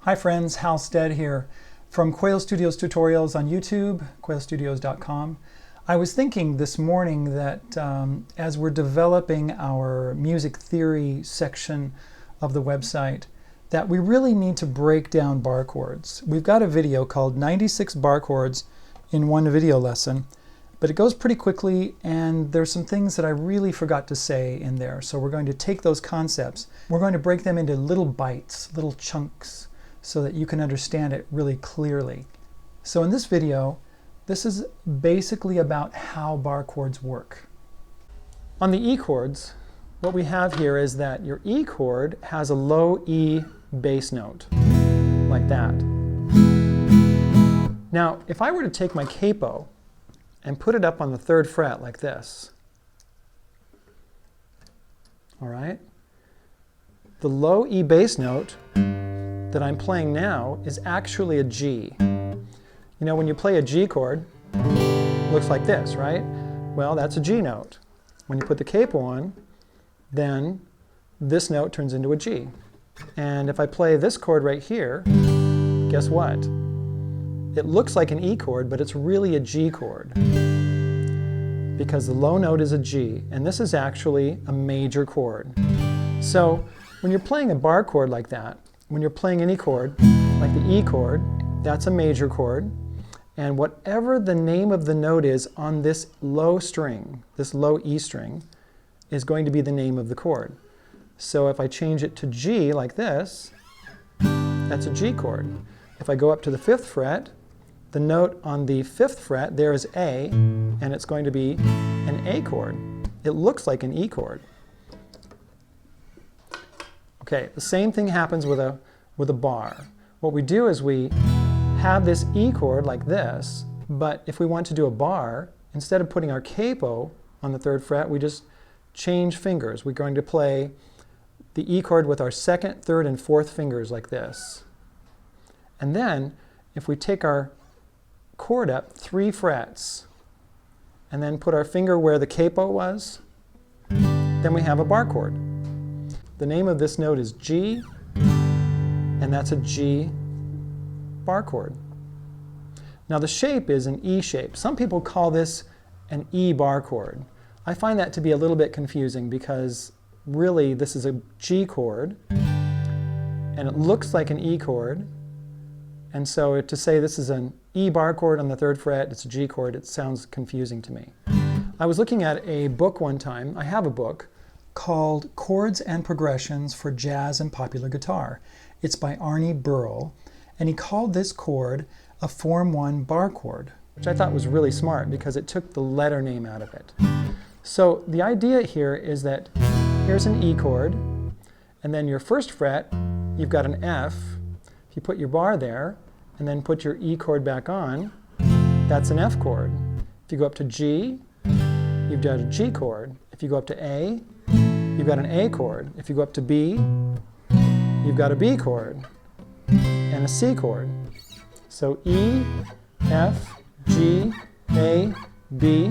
Hi friends, Hal Stead here from Quail Studios Tutorials on YouTube, quailstudios.com. I was thinking this morning that as we're developing our music theory section of the website, that we really need to break down bar chords. We've got a video called 96 bar chords in one video lesson, but it goes pretty quickly and there's some things that I really forgot to say in there. So we're going to take those concepts, we're going to break them into little bites, little chunks, so that you can understand it really clearly. So in this video, this is basically about how bar chords work. On the E chords, what we have here is that your E chord has a low E bass note, like that. Now, if I were to take my capo and put it up on the 3rd fret like this, all right, the low E bass note that I'm playing now is actually a G. You know, when you play a G chord, it looks like this, right? Well, that's a G note. When you put the capo on, then this note turns into a G. And if I play this chord right here, guess what? It looks like an E chord, but it's really a G chord, because the low note is a G, and this is actually a major chord. So when you're playing a bar chord like that, when you're playing any chord, like the E chord, that's a major chord, and whatever the name of the note is on this low string, this low E string, is going to be the name of the chord. So if I change it to G like this, that's a G chord. If I go up to the 5th fret, the note on the 5th fret there is A, and it's going to be an A chord. It looks like an E chord. Okay, the same thing happens with a bar. What we do is we have this E chord like this, but if we want to do a bar, instead of putting our capo on the 3rd fret, we just change fingers. We're going to play the E chord with our 2nd, 3rd, and 4th fingers like this. And then, if we take our chord up 3 frets, and then put our finger where the capo was, then we have a bar chord. The name of this note is G, and that's a G bar chord. Now the shape is an E shape. Some people call this an E bar chord. I find that to be a little bit confusing because really this is a G chord, and it looks like an E chord, and so to say this is an E bar chord on the 3rd fret, it's a G chord, it sounds confusing to me. I was looking at a book one time, I have a book, called Chords and Progressions for Jazz and Popular Guitar. It's by Arnie Burrell, and he called this chord a Form 1 bar chord, which I thought was really smart because it took the letter name out of it. So the idea here is that here's an E chord, and then your 1st fret, you've got an F. If you put your bar there, and then put your E chord back on, that's an F chord. If you go up to G, you've got a G chord. If you go up to A, you've got an A chord. If you go up to B, you've got a B chord and a C chord. So E, F, G, A, B,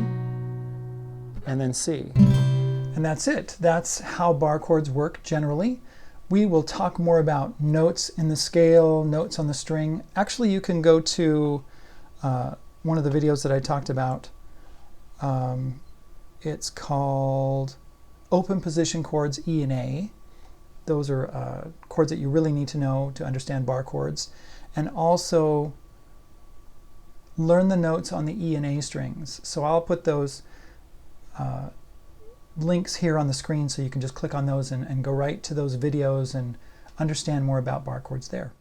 and then C. And that's it. That's how bar chords work generally. We will talk more about notes in the scale, notes on the string. Actually, you can go to one of the videos that I talked about. It's called Open Position Chords E and A. Those are chords that you really need to know to understand bar chords. And also learn the notes on the E and A strings. So I'll put those links here on the screen so you can just click on those and go right to those videos and understand more about bar chords there.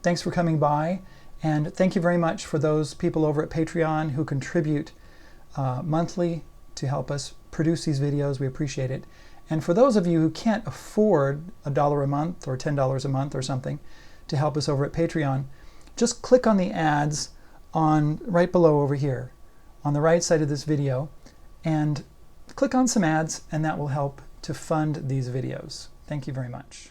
Thanks for coming by, and thank you very much for those people over at Patreon who contribute monthly to help us produce these videos. We appreciate it. And for those of you who can't afford $1 a month or $10 a month or something to help us over at Patreon, just click on the ads on right below over here on the right side of this video and click on some ads, and that will help to fund these videos. Thank you very much.